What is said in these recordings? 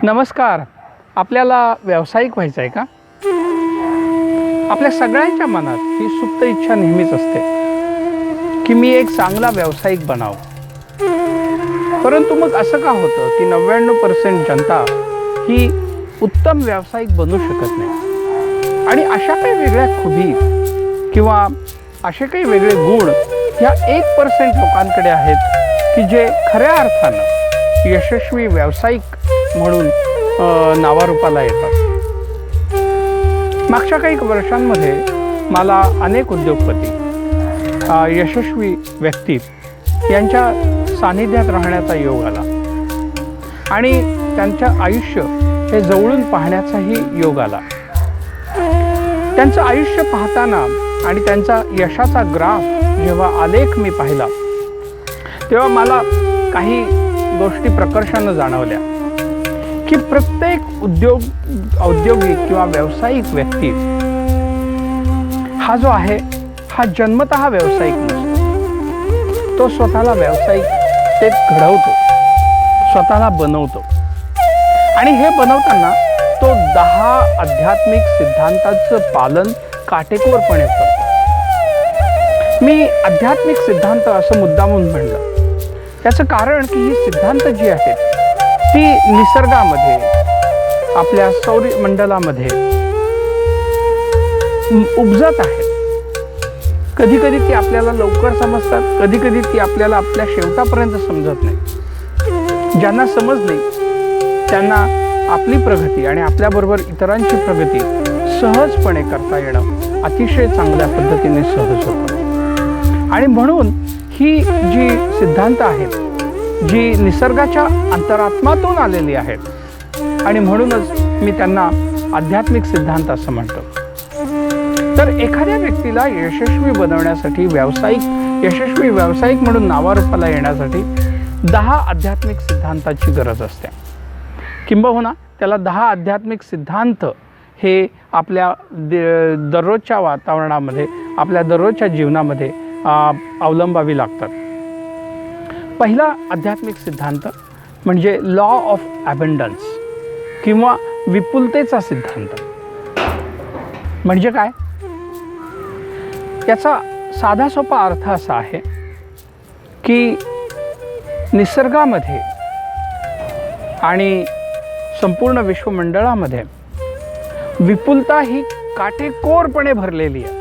नमस्कार. आपल्याला व्यावसायिक व्हायचं आहे का? आपल्या सगळ्यांच्या मनात ही सुप्त इच्छा नेहमीच असते की मी एक चांगला व्यावसायिक बनावं. परंतु मग असं का होतं की 99% जनता ही उत्तम व्यावसायिक बनू शकत नाही? आणि अशा काही वेगळ्या खुबी किंवा असे काही वेगळे गुण ह्या 1% लोकांकडे आहेत की जे खऱ्या अर्थानं यशस्वी व्यावसायिक म्हणून नावारूपाला येतात. मागच्या काही वर्षांमध्ये मला अनेक उद्योगपती, यशस्वी व्यक्ती यांच्या सानिध्यात राहण्याचा योग आला आणि त्यांचं आयुष्य हे जवळून पाहण्याचाही योग आला. त्यांचं आयुष्य पाहताना आणि त्यांचा यशाचा ग्राफ जेव्हा आलेख मी पाहिला तेव्हा मला काही गोष्टी प्रकर्षानं जाणवल्या की प्रत्येक औद्योगिक किंवा व्यावसायिक व्यक्ती हा जो आहे हा जन्मतः व्यावसायिक नसतो. तो स्वतःला व्यावसायिक ते घडवतो, स्वतःला बनवतो आणि हे बनवताना तो 10 आध्यात्मिक सिद्धांताचं पालन काटेकोरपणे करतो. मी आध्यात्मिक सिद्धांत असं मुद्दामून म्हणलं त्याचं कारण की ही सिद्धांत जी आहेत ती निसर्गामध्ये, आपल्या सौरमंडलामध्ये उपजत आहेत. कधी कधी ती आपल्याला लवकर समजतात, कधी कधी ती आपल्याला आपल्या शेवटापर्यंत समजत नाही. ज्यांना समजली त्यांना आपली प्रगती आणि आपल्याबरोबर इतरांची प्रगती सहजपणे करता येणं अतिशय चांगल्या पद्धतीने सहज होतं. आणि म्हणून ही जी सिद्धांत आहेत जी निसर्गाच्या अंतरात्म्यातून आलेली आहेत आणि म्हणूनच मी त्यांना आध्यात्मिक सिद्धांत असं म्हणतो. तर एखाद्या व्यक्तीला यशस्वी बनवण्यासाठी, यशस्वी व्यावसायिक म्हणून नावारूपाला येण्यासाठी 10 आध्यात्मिक सिद्धांताची गरज असते. किंबहुना त्याला 10 आध्यात्मिक सिद्धांत हे आपल्या दररोजच्या वातावरणामध्ये, आपल्या दररोजच्या जीवनामध्ये अवलंबावी लागतात. पहिला आध्यात्मिक सिद्धांत म्हणजे लॉ ऑफ ॲबंडन्स किंवा विपुलतेचा सिद्धांत. म्हणजे काय? याचा साधा सोपा अर्थ असा आहे की निसर्गामध्ये आणि संपूर्ण विश्वमंडळामध्ये विपुलता ही काटेकोरपणे भरलेली आहे.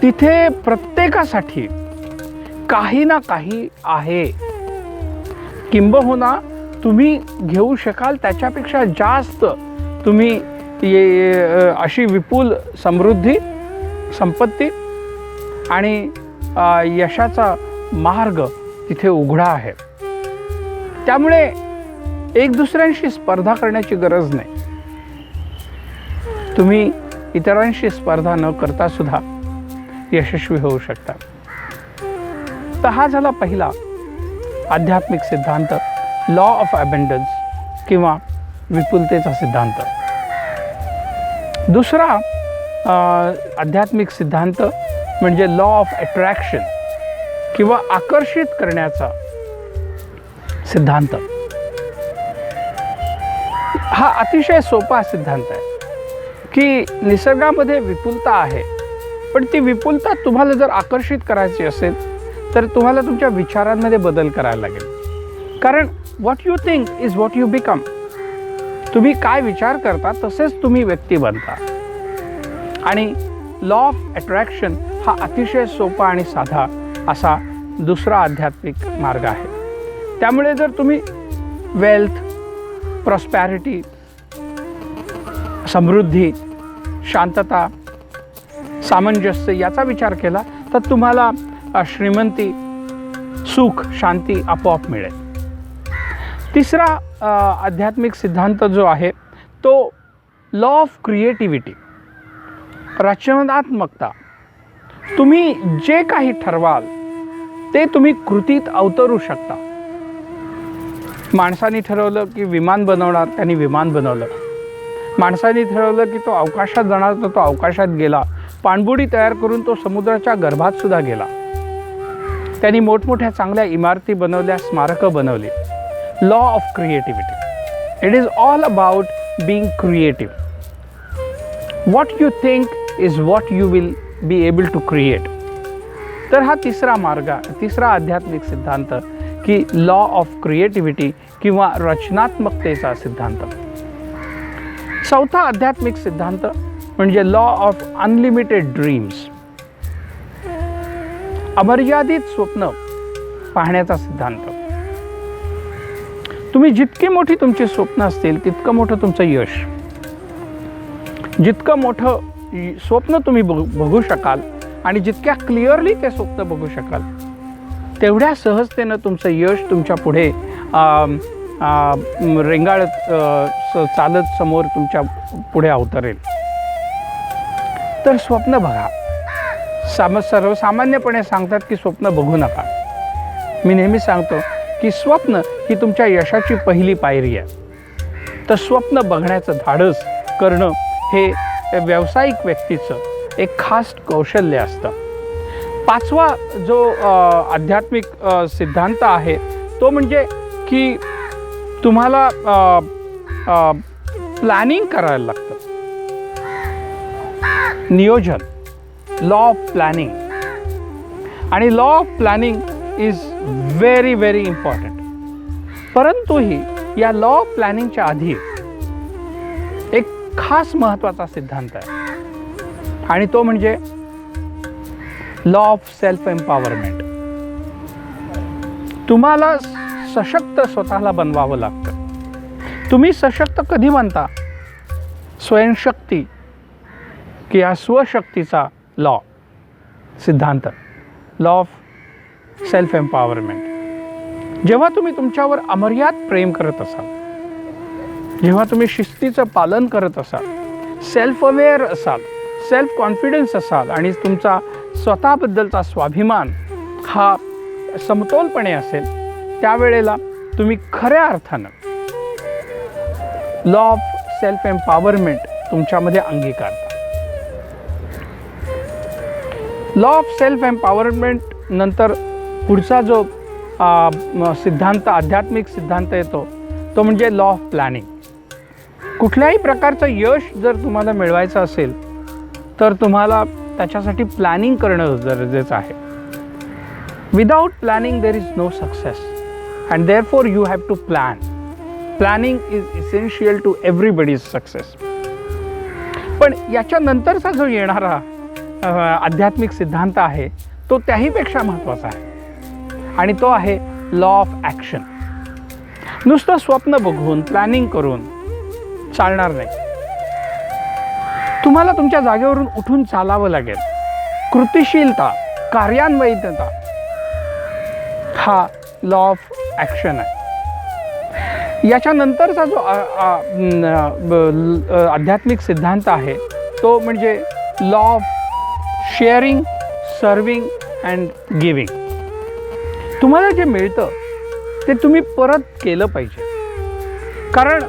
तिथे प्रत्येकासाठी काही ना काही आहे. किंबहुना तुम्ही घेऊ शकाल त्याच्यापेक्षा जास्त तुम्ही अशी विपुल समृद्धी, संपत्ती आणि यशाचा मार्ग तिथे उघडा आहे. त्यामुळे एक दुसऱ्यांशी स्पर्धा करण्याची गरज नाही. तुम्ही इतरांशी स्पर्धा न करता सुद्धा यशस्वी होऊ शकता. तर हा झाला पहिला आध्यात्मिक सिद्धांत, लॉ ऑफ ॲबंडन्स किंवा विपुलतेचा सिद्धांत. दुसरा आध्यात्मिक सिद्धांत म्हणजे लॉ ऑफ अट्रॅक्शन किंवा आकर्षित करण्याचा सिद्धांत. हा अतिशय सोपा सिद्धांत आहे की निसर्गामध्ये विपुलता आहे, पण ती विपुलता तुम्हाला जर आकर्षित करायची असेल तर तुम्हाला तुमच्या विचारांमध्ये बदल करायला लागेल. कारण what you think is what you become. तुम्ही काय विचार करता तसेच तुम्ही व्यक्ती बनता. आणि लॉ ऑफ अट्रॅक्शन हा अतिशय सोपा आणि साधा असा दुसरा आध्यात्मिक मार्ग आहे. त्यामुळे जर तुम्ही वेल्थ, प्रॉस्पॅरिटी, समृद्धी, शांतता, सामंजस्य याचा विचार केला तर तुम्हाला श्रीमंती, सुख, शांती आपोआप मिळेल. तिसरा आध्यात्मिक सिद्धांत जो आहे तो लॉ ऑफ क्रिएटिव्हिटी, रचनात्मकता. तुम्ही जे काही ठरवाल ते तुम्ही कृतीत अवतरू शकता. माणसाने ठरवलं की विमान बनवणार, त्यांनी विमान बनवलं. माणसाने ठरवलं की तो अवकाशात जाणार, तर तो अवकाशात गेला. पाणबुडी तयार करून तो समुद्राच्या गर्भात सुद्धा गेला. त्यांनी मोठमोठ्या चांगल्या इमारती बनवल्या, स्मारकं बनवली. Law of creativity. It is all about being creative. What you think is what you will be able to create. तर हा तिसरा आध्यात्मिक सिद्धांत की लॉ ऑफ क्रिएटिव्हिटी किंवा रचनात्मकतेचा सिद्धांत. चौथा आध्यात्मिक सिद्धांत म्हणजे लॉ ऑफ अनलिमिटेड ड्रीम्स, अमर्यादित स्वप्न पाहण्याचा सिद्धांत. तुम्ही जितकी मोठी तुमची स्वप्न असतील तितकं मोठं तुमचं यश. जितकं मोठं स्वप्न तुम्ही बघू शकाल आणि जितक्या क्लिअरली ते स्वप्न बघू शकाल तेवढ्या सहजतेनं तुमचं यश तुमच्या पुढे रेंगाळत चालत समोर तुमच्या पुढे अवतरेल. तर स्वप्न बघा. सर्वसामान्यपणे सांगतात की स्वप्न बघू नका. मी नेहमी सांगतो की स्वप्न ही तुमच्या यशाची पहिली पायरी आहे. तर स्वप्न बघण्याचं धाडस करणं हे व्यावसायिक व्यक्तीचं एक खास कौशल्य असतं. पाचवा जो आध्यात्मिक सिद्धांत आहे तो म्हणजे की तुम्हाला प्लॅनिंग करायला लागतं. नियोजन, लॉ ऑफ प्लॅनिंग. आणि law of planning is very very important. परंतु या लॉ ऑफ प्लॅनिंगच्या आधी एक खास महत्त्वाचा सिद्धांत आहे आणि तो म्हणजे लॉ ऑफ सेल्फ एम्पॉवरमेंट. तुम्हाला सशक्त स्वतःला बनवावं लागतं. तुम्ही सशक्त कधी बनता? स्वयंशक्ती किंवा स्वशक्तीचा लॉ सिद्धांत, लॉ ऑफ सेल्फ एम्पॉवरमेंट. जेव्हा तुम्ही तुमच्यावर अमर्याद प्रेम करत असाल, जेव्हा तुम्ही शिस्तीचं पालन करत असाल, सेल्फ अवेअर असाल, सेल्फ कॉन्फिडन्स असाल आणि तुमचा स्वतःबद्दलचा स्वाभिमान हा समतोलपणे असेल, त्यावेळेला तुम्ही खऱ्या अर्थानं लॉ ऑफ सेल्फ एम्पॉवरमेंट तुमच्यामध्ये अंगीकारता. लॉ ऑफ सेल्फ एम्पॉवरमेंट नंतर पुढचा जो सिद्धांत, आध्यात्मिक सिद्धांत येतो तो म्हणजे लॉ ऑफ प्लॅनिंग. कुठल्याही प्रकारचं यश जर तुम्हाला मिळवायचं असेल तर तुम्हाला त्याच्यासाठी प्लॅनिंग करणं गरजेचं आहे. Without planning there is no success and therefore you have to plan. Planning is essential to everybody's success. पण याच्यानंतरचा जो येणारा आध्यात्मिक सिद्धांत आहे तो त्याहीपेक्षा महत्त्वाचा आहे आणि तो आहे लॉ ऑफ ॲक्शन. नुसतं स्वप्न बघून प्लॅनिंग करून चालणार नाही. तुम्हाला तुमच्या जागेवरून उठून चालावं लागेल. कृतिशीलता, कार्यान्वयितता हा लॉ ऑफ ॲक्शन आहे. याच्यानंतरचा जो आध्यात्मिक सिद्धांत आहे तो म्हणजे law of sharing, serving and giving. तुम्हाला जे मिळतं ते तुम्ही परत केलं पाहिजे. कारण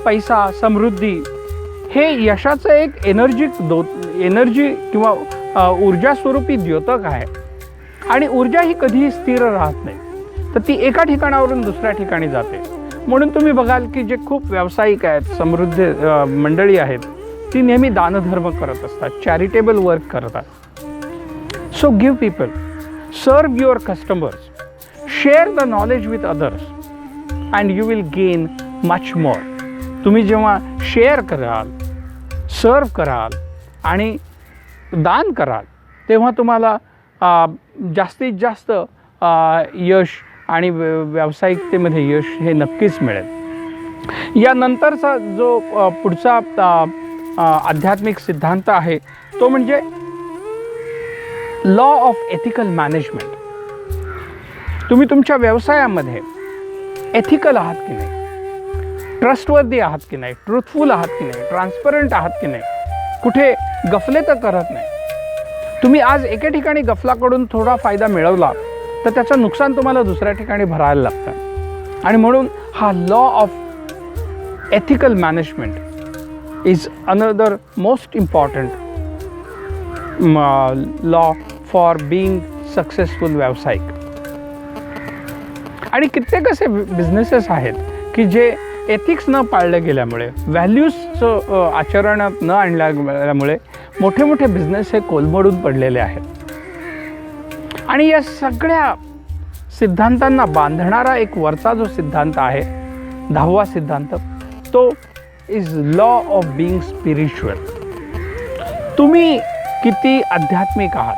पैसा, समृद्धी हे यशाचं एक एनर्जी किंवा ऊर्जा स्वरूपी द्योतक आहे आणि ऊर्जा ही कधीही स्थिर राहत नाही, तर ती एका ठिकाणावरून दुसऱ्या ठिकाणी जाते. म्हणून तुम्ही बघाल की जे खूप व्यावसायिक आहेत, समृद्ध मंडळी आहेत, ती नेहमी दानधर्म करत असतात, चॅरिटेबल वर्क करतात. सो गिव्ह पीपल, सर्व your customers, share the knowledge with others and you will gain much more. तुम्ही जेव्हा शेअर कराल, सर्व कराल आणि दान कराल तेव्हा तुम्हाला जास्तीत जास्त यश आणि व्यावसायिकतेमध्ये यश हे नक्कीच मिळेल. यानंतरचा जो पुढचा आध्यात्मिक सिद्धांत आहे तो म्हणजे लॉ ऑफ एथिकल मॅनेजमेंट. तुम्ही तुमच्या व्यवसायामध्ये एथिकल आहात की नाही, ट्रस्टवर्दी आहात की नाही, ट्रूथफुल आहात की नाही, ट्रान्सपरंट आहात की नाही, कुठे गफले तर करत नाही. तुम्ही आज एके ठिकाणी गफलाकडून थोडा फायदा मिळवला तर त्याचं नुकसान तुम्हाला दुसऱ्या ठिकाणी भरायला लागतं. आणि म्हणून हा law of ethical management is another most important law for being successful व्यावसायिक. आणि कित्येक असे बिझनेसेस आहेत की जे एथिक्स न पाळले गेल्यामुळे, व्हॅल्यूजचं आचरणात न आणल्यामुळे मोठे मोठे बिझनेस हे कोलमडून पडलेले आहेत. आणि या सगळ्या सिद्धांतांना बांधणारा एक वरचा जो सिद्धांत आहे, 10वा सिद्धांत, तो is law of being spiritual. तुम्ही किती आध्यात्मिक आहात.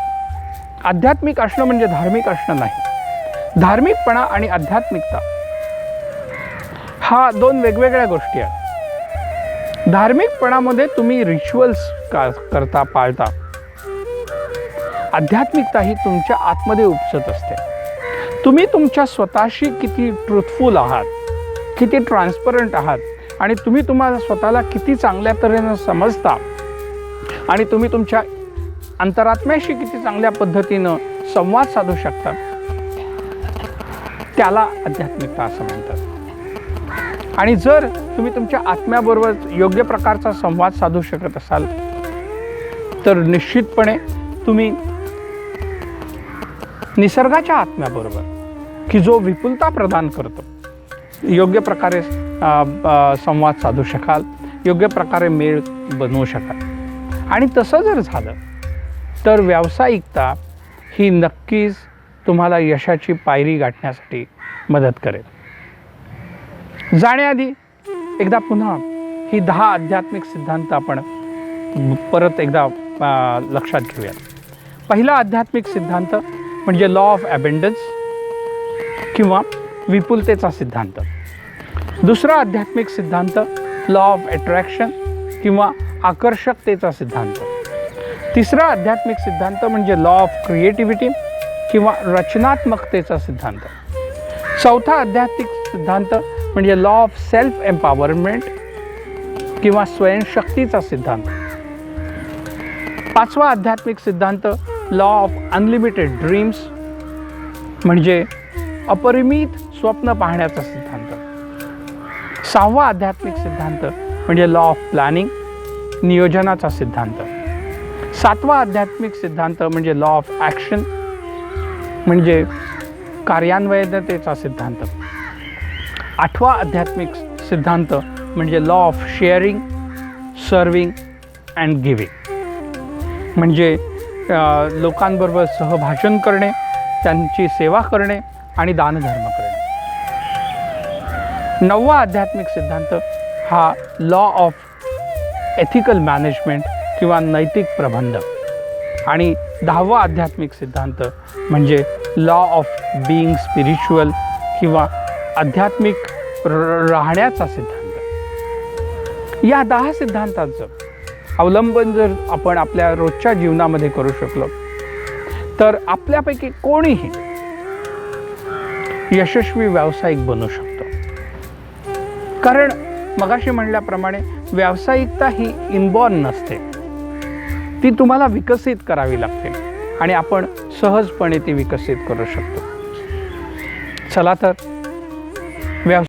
आध्यात्मिक असणं म्हणजे धार्मिक असणं नाही. धार्मिकपणा आणि आध्यात्मिकता हा दोन वेगवेगळ्या गोष्टी आहेत. धार्मिकपणामध्ये तुम्ही रिच्युअल्स करता, पाळता. आध्यात्मिकता ही तुमच्या आतमध्ये उपसत असते. तुम्ही तुमच्या स्वतःशी किती ट्रूथफुल आहात, किती ट्रान्सपरंट आहात, आणि तुम्ही तुम्हाला स्वतःला किती चांगल्या तऱ्हेनं समजता, आणि तुम्ही तुमच्या अंतरात्म्याशी किती चांगल्या पद्धतीनं संवाद साधू शकता, त्याला आध्यात्मिकता असं म्हणतात. आणि जर तुम्ही तुमच्या आत्म्याबरोबर योग्य प्रकारचा संवाद साधू शकत असाल तर निश्चितपणे तुम्ही निसर्गाच्या आत्म्याबरोबर, की जो विपुलता प्रदान करतो, योग्य प्रकारे संवाद साधू शकाल, योग्य प्रकारे मेळ बनवू शकाल. आणि तसं जर झालं तर व्यावसायिकता ही नक्कीच तुम्हाला यशाची पायरी गाठण्यासाठी मदत करेल. जाण्याआधी एकदा पुन्हा ही 10 आध्यात्मिक सिद्धांत आपण परत एकदा लक्षात घेऊयात. पहिला आध्यात्मिक सिद्धांत म्हणजे लॉ ऑफ ॲबंडन्स किंवा विपुलतेचा सिद्धांत. दुसरा आध्यात्मिक सिद्धांत लॉ ऑफ अट्रॅक्शन किंवा आकर्षकतेचा सिद्धांत. तिसरा आध्यात्मिक सिद्धांत म्हणजे लॉ ऑफ क्रिएटिव्हिटी किंवा रचनात्मकतेचा सिद्धांत. चौथा आध्यात्मिक सिद्धांत म्हणजे लॉ ऑफ सेल्फ एम्पॉवरमेंट किंवा स्वयंशक्तीचा सिद्धांत. पाचवा आध्यात्मिक सिद्धांत लॉ ऑफ अनलिमिटेड ड्रीम्स म्हणजे अपरिमित स्वप्न पाहण्याचा सिद्धांत. सहावा आध्यात्मिक सिद्धांत म्हणजे लॉ ऑफ प्लॅनिंग, नियोजनाचा सिद्धांत. सातवा आध्यात्मिक सिद्धांत म्हणजे लॉ ऑफ ॲक्शन म्हणजे कार्यान्वयनतेचा सिद्धांत. आठवा आध्यात्मिक सिद्धांत म्हणजे law of sharing, serving and giving म्हणजे लोकांबरोबर सहभाषण करणे, त्यांची सेवा करणे आणि दानधर्म करणे. नववा आध्यात्मिक सिद्धांत हा लॉ ऑफ एथिकल मॅनेजमेंट किंवा नैतिक प्रबंध. आणि 10वा आध्यात्मिक सिद्धांत म्हणजे लॉ ऑफ बीइंग स्पिरिच्युअल किंवा आध्यात्मिक राहण्याचा सिद्धांत. या 10 सिद्धांतांचं अवलंबन जर आपण आपल्या रोजच्या जीवनामध्ये करू शकलो तर आपल्यापैकी कोणीही यशस्वी व्यावसायिक बनू शकतो. कारण मगाशी म्हणल्याप्रमाणे व्यावसायिकता ही इनबॉर्न नसते, ती तुम्हाला विकसित करावी लागते आणि आपण सहजपणे ती विकसित करू शकतो. चला तर